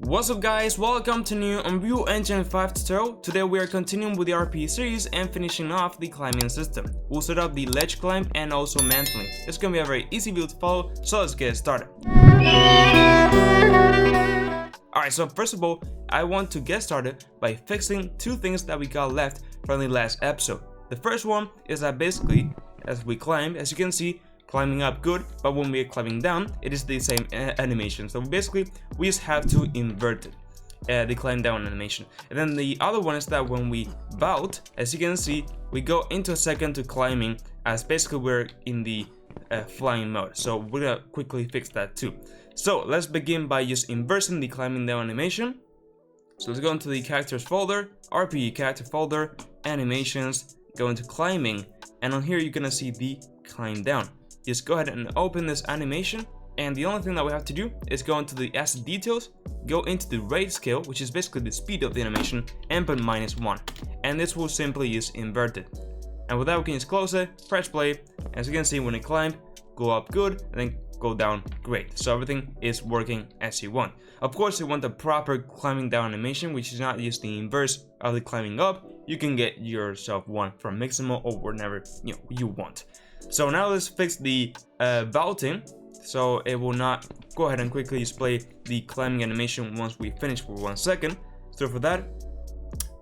What's up guys, welcome to new Unreal Engine 5 tutorial. Today we are continuing with the RPG series and finishing off the climbing system. We'll set up the ledge climb and also mantling. It's gonna be a very easy build to follow, so let's get started. Alright, so first of all, I want to get started by fixing two things that we got left from the last episode. The first one is that basically, as we climb, as you can see, climbing up good, but when we're climbing down, it is the same animation. So basically, we just have to invert it, the climb down animation. And then the other one is that when we vault, as you can see, we go into a second to climbing, as basically we're in the flying mode. So we're gonna quickly fix that too. So let's begin by just inversing the climbing down animation. So let's go into the characters folder, RPG character folder, animations, go into climbing, and on here you're gonna see the climb down. Just go ahead and open this animation, and the only thing that we have to do is go into the asset details, go into the rate scale, which is basically the speed of the animation, and put -1, and this will simply just invert it. And with that, we can just close it, press play. As you can see, when it climbed, go up good, and then go down great. So everything is working as you want. Of course, you want the proper climbing down animation, which is not just the inverse of the climbing up. You can get yourself one from Mixamo or whenever you want. So now let's fix the vaulting, so it will not. Go ahead and quickly display the climbing animation once we finish for 1 second. So for that,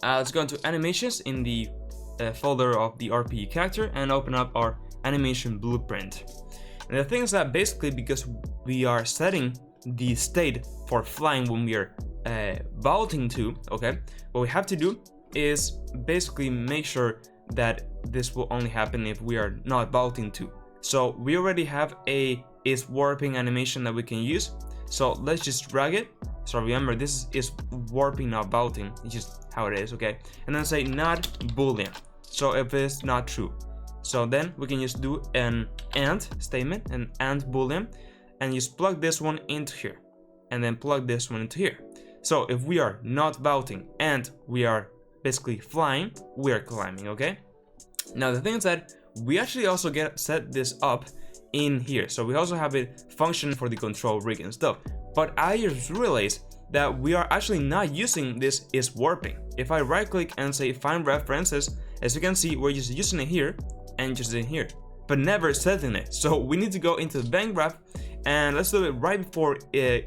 let's go into animations in the folder of the RPG character and open up our animation blueprint. And the thing is that basically, because we are setting the state for flying when we are vaulting to, okay, what we have to do is basically make sure that this will only happen if we are not vaulting to. So we already have a is warping animation that we can use. So let's just drag it. So remember, this is warping, not vaulting. It's just how it is, okay? And then say not boolean. So if it's not true, so then we can just do an and statement, an and boolean, and just plug this one into here, and then plug this one into here. So if we are not vaulting and we are basically flying, we are climbing, okay? Now the thing is that we actually also set this up in here, so we also have a function for the control rig and stuff. But I just realized that we are actually not using this is warping. If I right click and say find references, as you can see, we're just using it here and just in here, but never setting it. So we need to go into the bank graph, and let's do it right before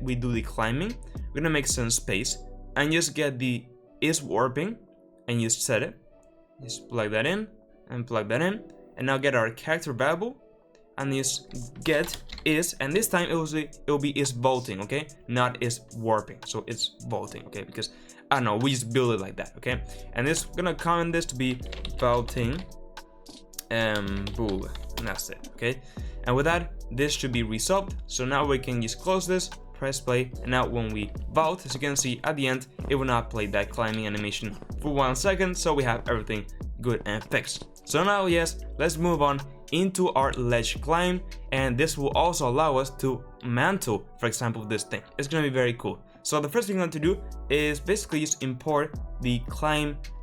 we do the climbing. We're gonna make some space and just get the is warping and just set it. Just plug that in and plug that in, and now get our character variable and just get is, and this time it will be is vaulting, okay, not is warping. So it's vaulting, okay, because I don't know, we just build it like that, okay. And this gonna comment this to be vaulting bool, and that's it, okay. And with that, this should be resolved. So now we can just close this, press play, and now when we vault, as you can see at the end, it will not play that climbing animation for 1 second. So we have everything good and fixed. So now, yes, let's move on into our ledge climb, and this will also allow us to mantle, for example, this thing. It's gonna be very cool. So the first thing I'm going to do is basically just import the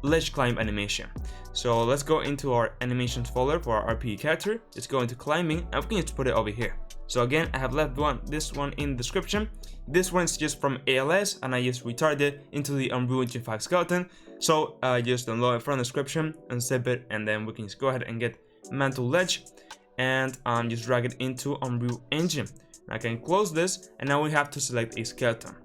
ledge climb animation. So let's go into our animations folder for our RPG character. Let's go into climbing, and we can just put it over here. So again, I have left this one in the description. This one's just from ALS, and I just retarded it into the Unreal Engine 5 skeleton. So just download it from the description and zip it, and then we can just go ahead and get mantle ledge, and just drag it into Unreal Engine. I can close this, and now we have to select a skeleton.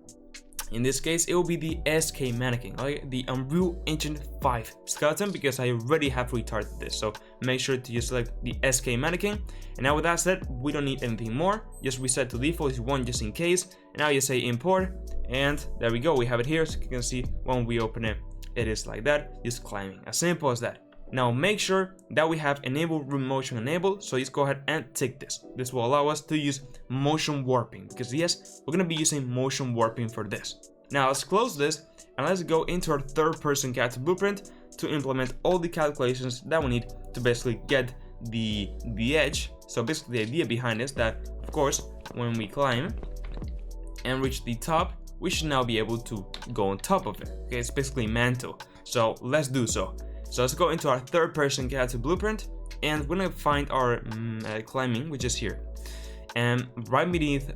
In this case, it will be the SK mannequin, okay? The Unreal Engine 5 skeleton, because I already have retarded this. So make sure to just select the SK mannequin. And now with that said, we don't need anything more. Just reset to default is 1 just in case. And now you say import, and there we go. We have it here. So you can see when we open it, it is like that, just climbing. As simple as that. Now make sure that we have enable room motion enabled, so just go ahead and tick this. This will allow us to use motion warping, because yes, we're going to be using motion warping for this. Now let's close this, and let's go into our third person character blueprint to implement all the calculations that we need to basically get the edge. So basically the idea behind this, that of course when we climb and reach the top, we should now be able to go on top of it. Okay, it's basically mantle. So let's do so. So let's go into our third person character blueprint, and we're gonna find our climbing, which is here. and right beneath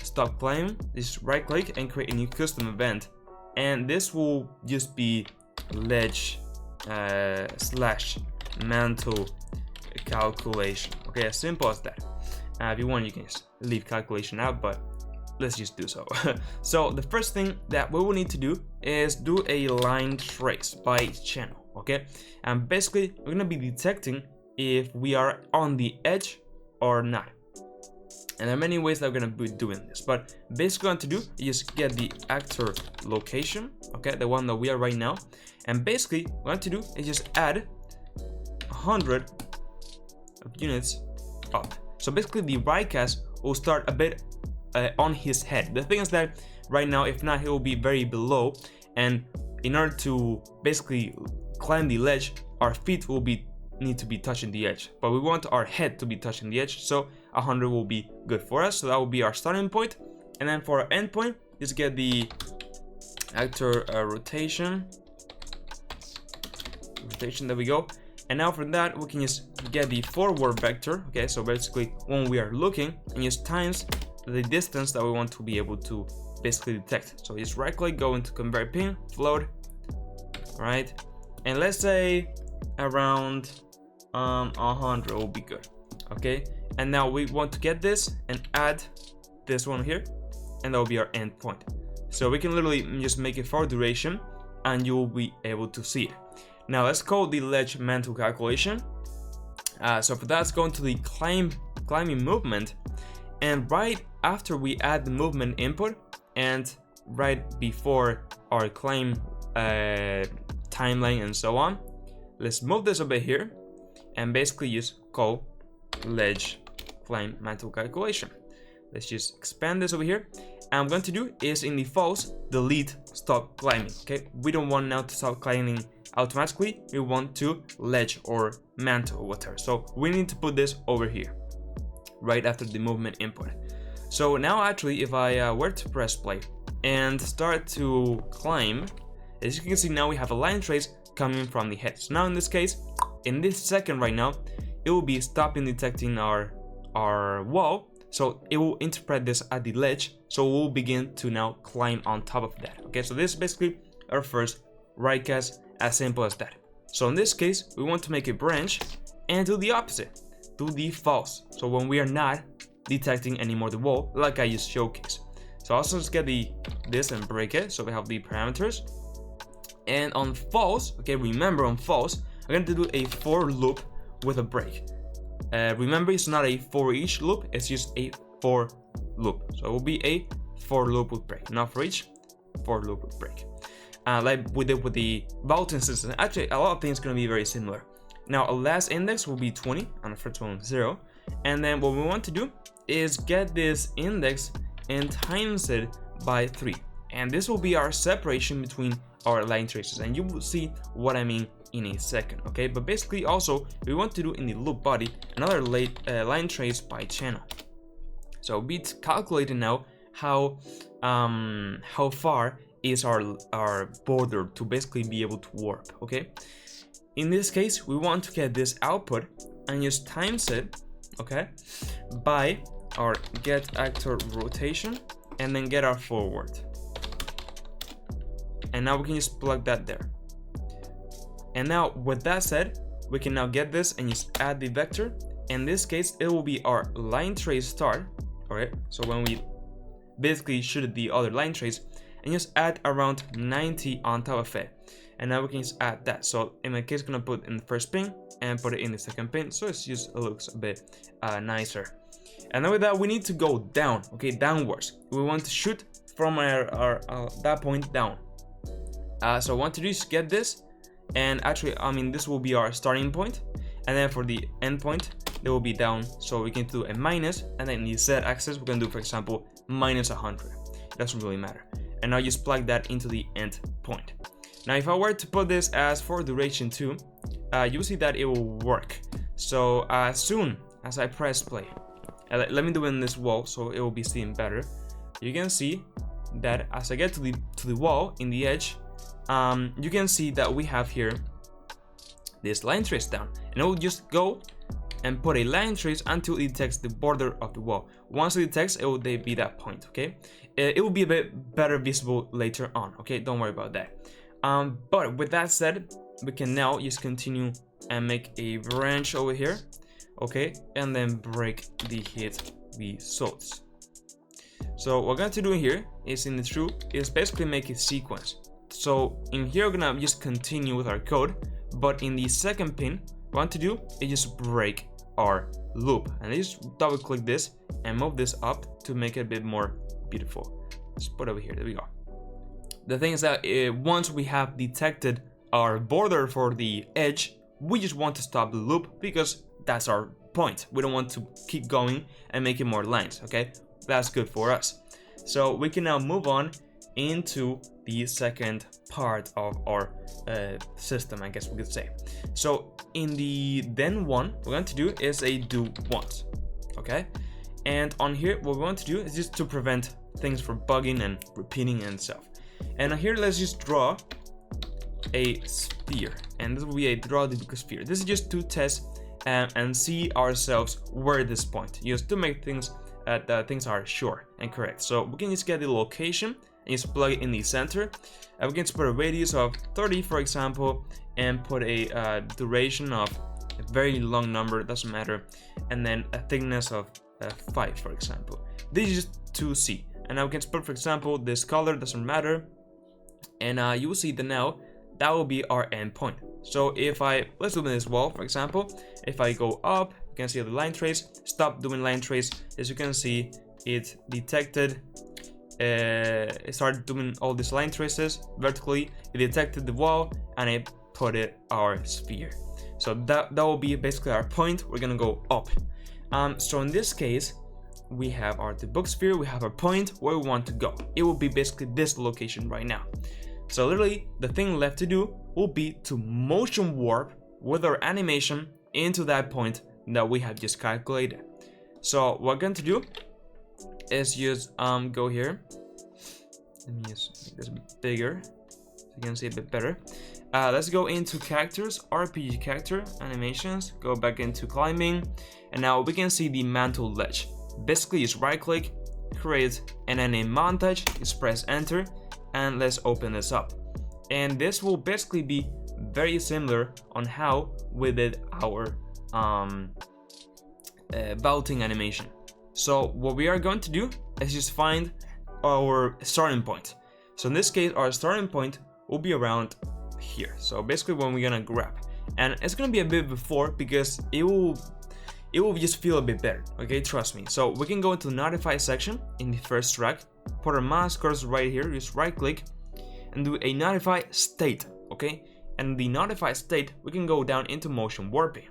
stop climb, just right click and create a new custom event, and this will just be ledge slash mantle calculation. Okay, as simple as that. If you want, you can just leave calculation out, but let's just do so. So the first thing that we will need to do is do a line trace by channel. Okay, and basically we're gonna be detecting if we are on the edge or not. And there are many ways that we're gonna be doing this, but basically what to do is get the actor location, okay, the one that we are right now, and basically what to do is just add 100 of units up. So basically the right cast will start a bit on his head. The thing is that right now, if not, he will be very below, and in order to basically climb the ledge, our feet will need to be touching the edge, but we want our head to be touching the edge, so 100 will be good for us. So that will be our starting point, and then for our end point, just get the actor rotation. There we go. And now for that, we can just get the forward vector. Okay, so basically when we are looking, and just times the distance that we want to be able to basically detect. So just right click, go into convert pin, float, right? And let's say around 100 will be good. Okay, and now we want to get this and add this one here, and that will be our end point. So we can literally just make it for duration, and you will be able to see it. Now let's call the ledge mantle calculation. So for that, let's go into the climbing movement, and right after we add the movement input, and right before our climb timeline and so on, let's move this a bit here, and basically just call ledge climb mantle calculation. Let's just expand this over here, and I'm going to do is in the false delete stop climbing. Okay, we don't want now to stop climbing automatically, we want to ledge or mantle or whatever, so we need to put this over here right after the movement input. So now actually if I were to press play and start to climb, as you can see, now we have a line trace coming from the head. So now in this case, in this second right now, it will be stopping detecting our wall, so it will interpret this at the ledge, so we'll begin to now climb on top of that. Okay, so this is basically our first right cast, as simple as that. So in this case, we want to make a branch and do the opposite, do the false, so when we are not detecting anymore the wall, like I just showcased. So also just get this and break it, so we have the parameters. And on false, okay, remember on false, I'm going to do a for loop with a break. Remember, it's not a for each loop, it's just a for loop. So it will be a for loop with break, not for each, for loop with break. Like we did with the vaulting system. Actually, a lot of things are going to be very similar. Now, a last index will be 20, and the first one 0. And then what we want to do is get this index and times it by 3. And this will be our separation between our line traces. And you will see what I mean in a second, okay? But basically also, we want to do in the loop body another line trace by channel. So we calculating now how far is our border to basically be able to warp, okay? In this case, we want to get this output and just times it, okay, by our get actor rotation, and then get our forward. And now we can just plug that there. And now with that said, we can now get this and just add the vector. In this case, it will be our line trace start, okay? So when we basically shoot at the other line trace, and just add around 90 on top of it. And now we can just add that. So in my case, I'm gonna put in the first pin and put it in the second pin, so it's just, it looks a bit nicer. And then with that, we need to go down, okay, downwards. We want to shoot from our that point down. So I want to do is get this, and actually, I mean, this will be our starting point, and then for the end point, it will be down. So we can do a minus, and then the Z axis, we're gonna do, for example, minus 100. It doesn't really matter. And now just plug that into the end point. Now, if I were to put this as for duration 2, you'll see that it will work. So as soon as I press play, let me do it in this wall so it will be seen better. You can see that as I get to the wall in the edge, you can see that we have here this line trace down, and it will just go and put a line trace until it detects the border of the wall. Once it detects, it will be that point, okay? It will be a bit better visible later on, okay? Don't worry about that. But with that said, we can now just continue and make a branch over here, okay? And then break the hit results. So what we're going to do here is in the true is basically make a sequence. So in here we're gonna just continue with our code, but in the second pin, what we want to do is just break our loop, and just double click this and move this up to make it a bit more beautiful. Let's put it over here. There we go. The thing is that once we have detected our border for the edge, we just want to stop the loop because that's our point. We don't want to keep going and making more lines, okay? That's good for us. So we can now move on into the second part of our system, I guess we could say. So in the then one, what we're going to do is a do once, okay? And on here, what we want to do is just to prevent things from bugging and repeating and stuff. And here, let's just draw a sphere, and this will be a draw the sphere. This is just to test and see ourselves where this point, just to make things that things are sure and correct. So we can just get the location and just plug it in the center. We can just put a radius of 30, for example, and put a duration of a very long number, doesn't matter, and then a thickness of 5, for example. This is just to see. And now we can put, for example, this color, doesn't matter, and you will see that now that will be our endpoint. So if let's do this wall, for example, if I go up, you can see the line trace, stop doing line trace. As you can see, it detected, it started doing all these line traces vertically, it detected the wall, and it put it our sphere. So that will be basically our point. We're gonna go up. So in this case, we have our debug sphere, we have our point where we want to go. It will be basically this location right now. So literally, the thing left to do will be to motion warp with our animation into that point that we have just calculated. So what we're going to do is just go here. Let me just make this a bit bigger so you can see a bit better. Let's go into characters, RPG character, animations, go back into climbing, and now we can see the mantle ledge. Basically, just right click, create, and then in montage, just press enter, and let's open this up. And this will basically be very similar on how we did our vaulting animation. So what we are going to do is just find our starting point. So in this case, our starting point will be around here. So basically when we're gonna grab, and it's gonna be a bit before because it will just feel a bit better, okay, trust me. So we can go into the notify section in the first track, put our mouse cursor right here, just right click and do a notify state, okay? And the notify state, we can go down into motion warping.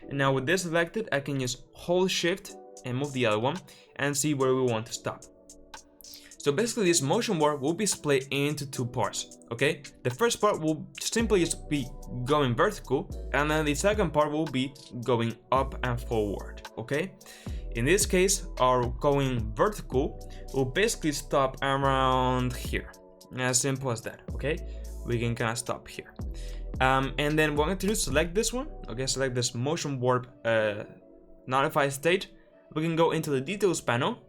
And now with this selected, I can just hold shift and move the other one and see where we want to stop. So basically this motion warp will be split into two parts, okay? The first part will simply just be going vertical, and then the second part will be going up and forward, okay? In this case, our going vertical will basically stop around here. As simple as that, okay? We can kind of stop here. And then what I'm going to do is select this one, okay? Select this motion warp notify state. We can go into the details panel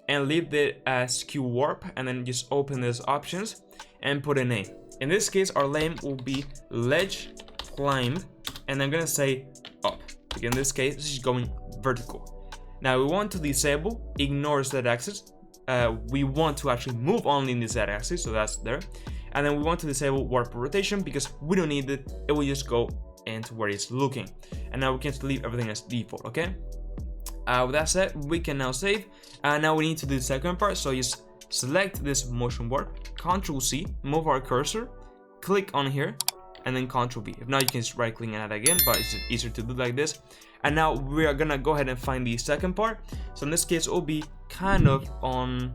and leave it as Q warp, and then just open these options and put a name. In this case, our name will be ledge climbed, and I'm gonna say up. Because in this case, this is going vertical. Now we want to disable ignore Z axis. We want to actually move only in the Z axis, so that's there. And then we want to disable warp rotation because we don't need it. It will just go into where it's looking. And now we can leave everything as default, okay? With that said, we can now save. Now we need to do the second part, so just select this motion warp, Ctrl C, move our cursor, click on here, and then Ctrl V. If not, you can just right click and add again, but it's just easier to do like this. And now we are gonna go ahead and find the second part. So in this case, it will be kind of on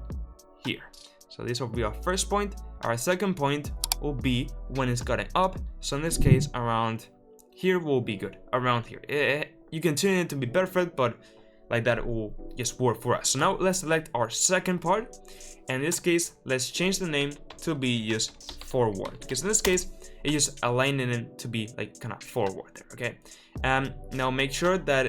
here. So this will be our first point. Our second point will be when it's gotten up. So in this case, around here will be good. Around here. You can tune it to be perfect, but like that, it will just work for us. So now let's select our second part. In this case, let's change the name to be just forward, because in this case it's just aligning it to be like kind of forward there. Okay, now make sure that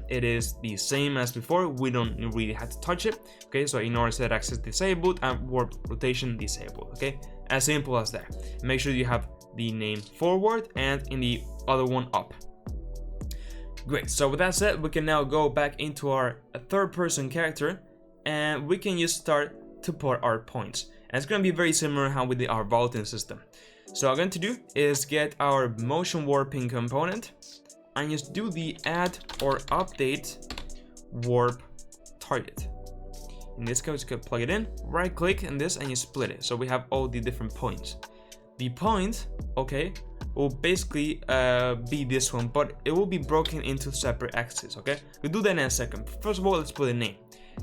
it is the same as before. We don't really have to touch it. Okay, so ignore Z axis disabled and warp rotation disabled. Okay, as simple as that. Make sure you have the name forward and in the other one up. Great, so with that said, we can now go back into our third person character and we can just start to put our points. And it's going to be very similar how we did our vaulting system. So what I'm going to do is get our motion warping component and just do the add or update warp target. In this case, you can plug it in, right click in this and you split it. So we have all the different points. The point, okay, will basically be this one, but it will be broken into separate axes. Okay, we'll do that in a second. First of all, let's put a name.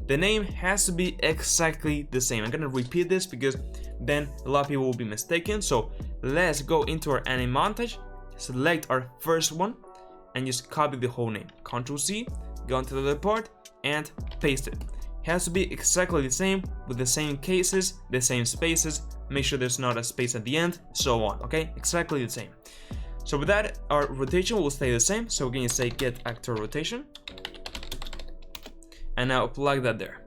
The name has to be exactly the same. I'm gonna repeat this because then a lot of people will be mistaken. So let's go into our anime montage, select our first one and just copy the whole name. Ctrl C, go into the report and paste it. It has to be exactly the same with the same cases, the same spaces. Make sure there's not a space at the end, so on. Okay, exactly the same. So with that, our rotation will stay the same. So we're going to say get actor rotation. And now plug that there.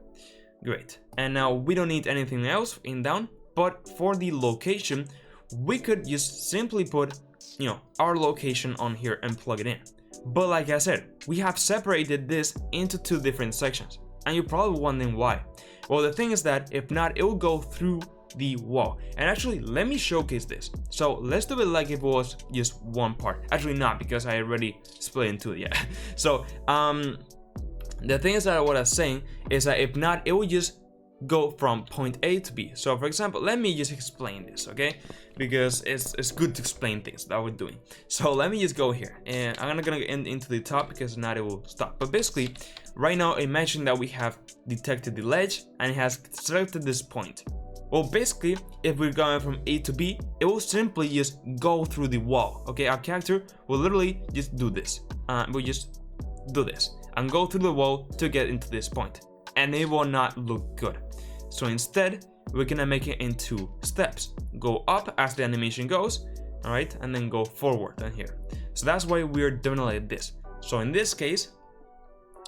Great. And now we don't need anything else in down, but for the location, we could just simply put, our location on here and plug it in. But like I said, we have separated this into two different sections. And you're probably wondering why. Well, the thing is that if not, it will go through the wall. And actually, let me showcase this. So let's do it like if it was just one part. Actually not, because I already split into it. Yeah. So the thing is that what I was saying is that if not, it will just go from point A to B. So for example, let me just explain this, okay? Because it's good to explain things that we're doing. So let me just go here and I'm gonna end into the top because not it will stop. But basically right now imagine that we have detected the ledge and it has selected this point. Well, basically if we're going from A to B, it will simply just go through the wall. Okay, our character will literally just do this. We'll just do this and go through the wall to get into this point, and it will not look good. So instead, we're gonna make it into steps. Go up as the animation goes, all right, and then go forward down here. So that's why we're doing it like this. So in this case,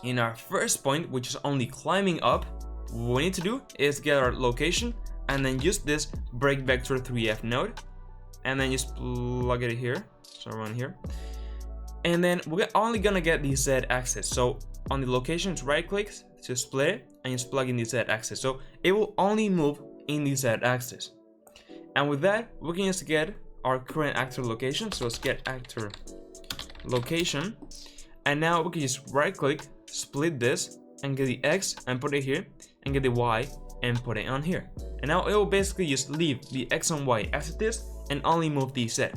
in our first point, which is only climbing up, what we need to do is get our location and then use this break vector 3F node, and then just plug it here. So around here. And then we're only gonna get the Z axis. So on the locations, right click to split it and just plug in the Z axis. So it will only move in the Z axis. And with that, we can just get our current actor location. So let's get actor location. And now we can just right click, split this and get the X and put it here, and get the Y and put it on here. And now it will basically just leave the X and Y as it is and only move the Z.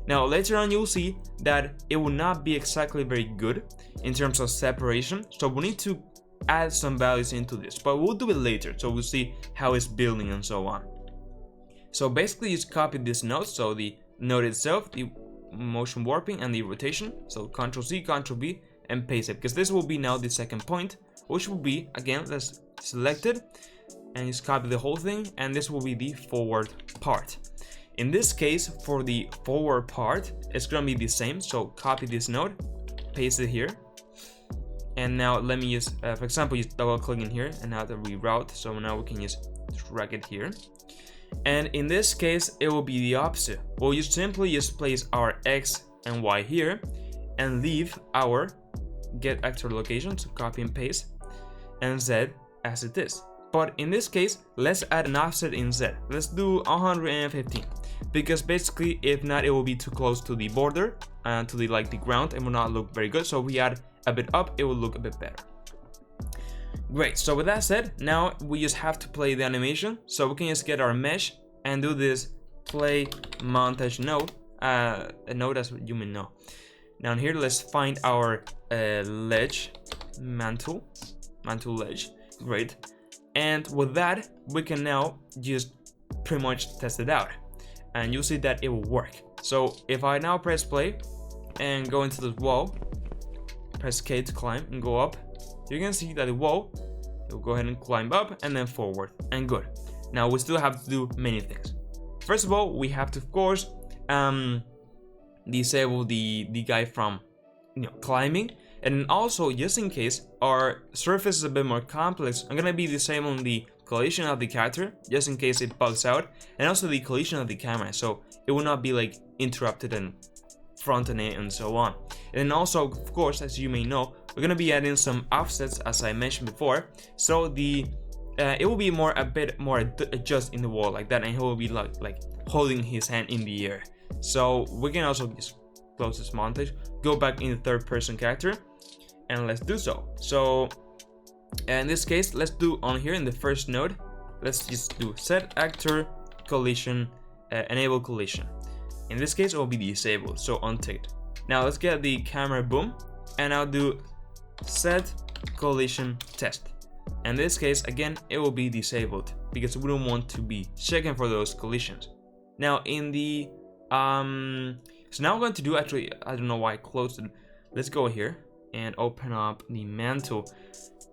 Now later on you'll see that it will not be exactly very good in terms of separation, so we need to add some values into this, but we'll do it later, so we'll see how it's building and so on. So basically just copy this node, so the node itself, the motion warping and the rotation, so Ctrl C, Ctrl V and paste it, because this will be now the second point, which will be, again, let's select it and just copy the whole thing, and this will be the forward part. In this case, for the forward part, it's gonna be the same. So copy this node, paste it here. And now let me just, for example, just double click in here and now the reroute. So now we can just drag it here. And in this case, it will be the opposite. We'll just simply just place our X and Y here and leave our get actor location, so copy and paste, and Z as it is. But in this case, let's add an offset in Z. Let's do 115. Because basically, if not, it will be too close to the border and to the ground and will not look very good. So if we add a bit up, it will look a bit better. Great, so with that said, now we just have to play the animation. So we can just get our mesh and do this play montage node, a node as you may know. Down here, let's find our ledge, mantle ledge. Great. And with that, we can now just pretty much test it out. And you'll see that it will work. So if I now press play and go into the wall, press K to climb and go up, you can see that the wall will go ahead and climb up and then forward, and good. Now we still have to do many things. First of all, we have to, of course, disable the guy from climbing, and also, just in case our surface is a bit more complex, I'm gonna be disabling the collision of the character just in case it bugs out, and also the collision of the camera, so it will not be like interrupted and fronting it and so on. And then also, of course, as you may know, we're gonna be adding some offsets, as I mentioned before, so the it will be a bit more adjust in the wall like that, and he will be like holding his hand in the air. So we can also just close this montage, go back in the third person character, and let's do so. So in this case, let's do on here in the first node, let's just do set actor collision, enable collision. In this case, it will be disabled, so unticked. Now let's get the camera boom, and I'll do set collision test. In this case, again, it will be disabled because we don't want to be checking for those collisions. Now in the so now I'm going to do, actually, I don't know why I closed it. Let's go here and open up the mantle.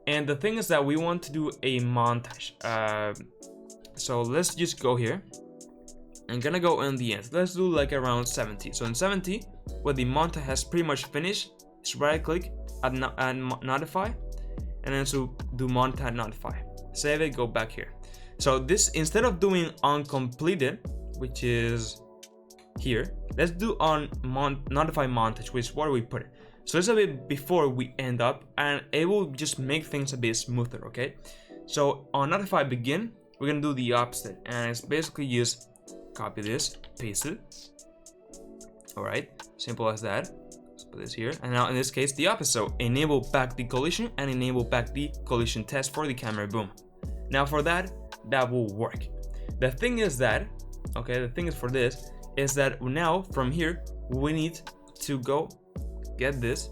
And the thing is that we want to do a montage. So let's just go here. I'm gonna go in the end. Let's do like around 70. So in 70, where the montage has pretty much finished, just right click, add notify, and then so do montage notify. Save it, go back here. So this, instead of doing uncompleted, which is here, let's do on notify montage, which is where we put it. So it's a bit before we end up, and it will just make things a bit smoother, okay? So on notify begin, we're gonna do the opposite, and it's basically just copy this, paste it. Alright, simple as that. Let's put this here, and now in this case the opposite. So enable back the collision and enable back the collision test for the camera boom. Now for that will work. The thing is that, okay, the thing is for this is that now from here we need to go get this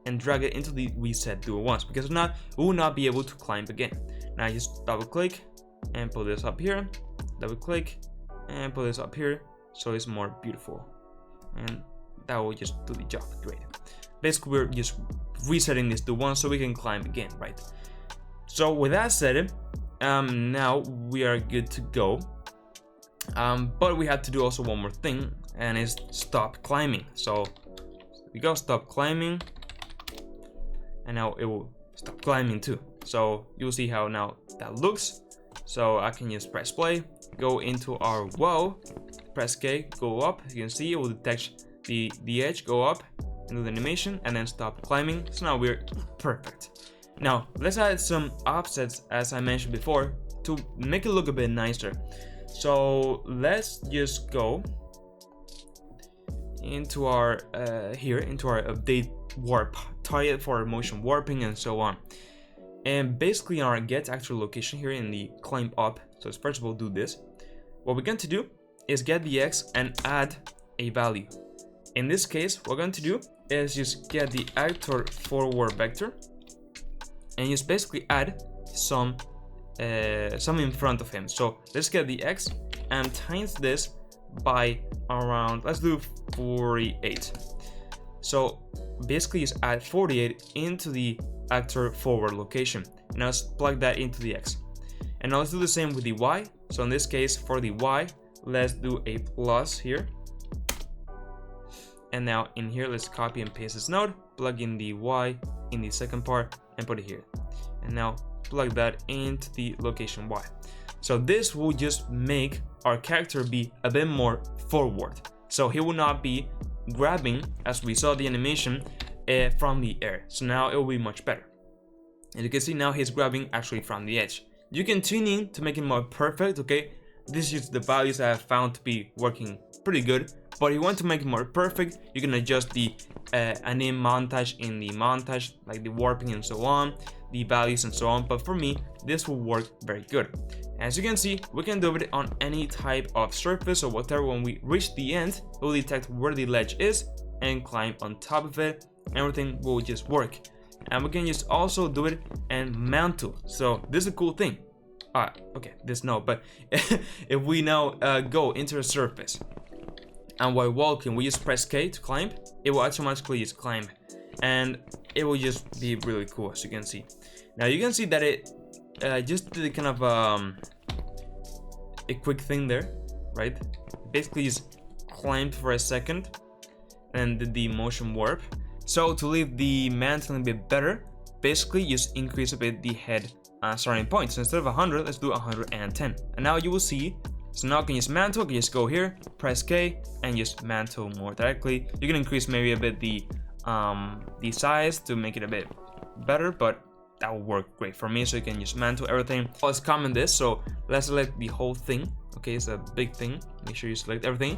and drag it into the reset duo once, because if not, we will not be able to climb again. Now just double click and put this up here, double click and put this up here, so it's more beautiful, and that will just do the job. Great. Basically, we're just resetting this to once so we can climb again, right? So with that said, now we are good to go. But we had to do also one more thing, and is stop climbing. So we go stop climbing, and now it will stop climbing too. So you'll see how now that looks. So I can just press play, go into our wall, press K, go up. As you can see, it will detect the edge, go up, and do the animation, and then stop climbing. So now we're perfect. Now let's add some offsets, as I mentioned before, to make it look a bit nicer. So let's just go into our into our update warp target for motion warping and so on. And basically our get actual location here in the climb up. So let's first of all do this. What we're going to do is get the X and add a value. In this case, what we're going to do is just get the actor forward vector and just basically add some in front of him. So let's get the X and times this by around, let's do 48. So basically just add 48 into the actor forward location. Now let's plug that into the X. And now let's do the same with the Y. So in this case, for the Y, let's do a plus here. And now in here, let's copy and paste this node, plug in the Y in the second part and put it here. And now plug that into the location Y. So this will just make our character be a bit more forward. So he will not be grabbing, as we saw the animation, from the air. So now it will be much better. And you can see now he's grabbing actually from the edge. You can tune in to make it more perfect, okay? This is the values that I have found to be working pretty good. But if you want to make it more perfect, you can adjust the anime montage in the montage, like the warping and so on, the values and so on. But for me, this will work very good. As you can see, we can do it on any type of surface or whatever. When we reach the end, it will detect where the ledge is and climb on top of it. Everything will just work. And we can just also do it and mantle. So this is a cool thing. Okay, this no, but if we now go into a surface and while walking, we just press K to climb, it will automatically just climb, and it will just be really cool, as you can see. Now you can see that it just did kind of a quick thing there, right? Basically just clamped for a second and did the motion warp. So to leave the mantling a bit better, basically just increase a bit the head starting point. So instead of 100, let's do 110. And now you will see, so now I can just mantle, I can just go here, press K, and just mantle more directly. You can increase maybe a bit the size to make it a bit better, but that will work great for me. So you can just mantle everything. Let's comment this, so let's select the whole thing. Okay, it's a big thing. Make sure you select everything.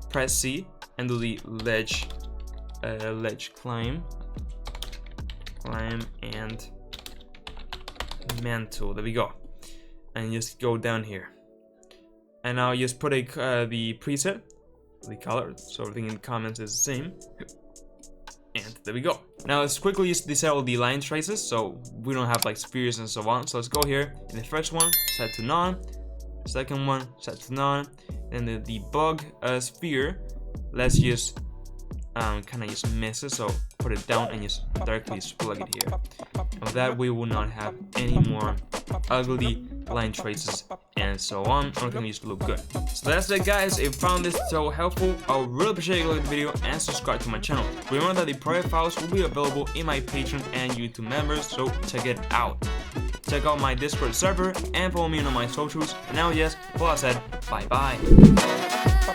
Press C and do the ledge climb and mantle. There we go. And just go down here. And now just put the preset, the color, so everything in the comments is the same. And there we go. Now let's quickly just disable the line traces, so we don't have like spheres and so on. So let's go here. In the first one, set to none. Second one, set to none. And the debug sphere, let's just kind of just miss it. So put it down and just directly plug it here. Of that we will not have any more ugly line traces and so on. Everything just look good. So that's it, guys. If you found this so helpful, I would really appreciate you liking the video and subscribe to my channel. Remember that the project files will be available in my Patreon and YouTube members, so check it out. Check out my Discord server and follow me on my socials. And now, yes, well, I said bye bye.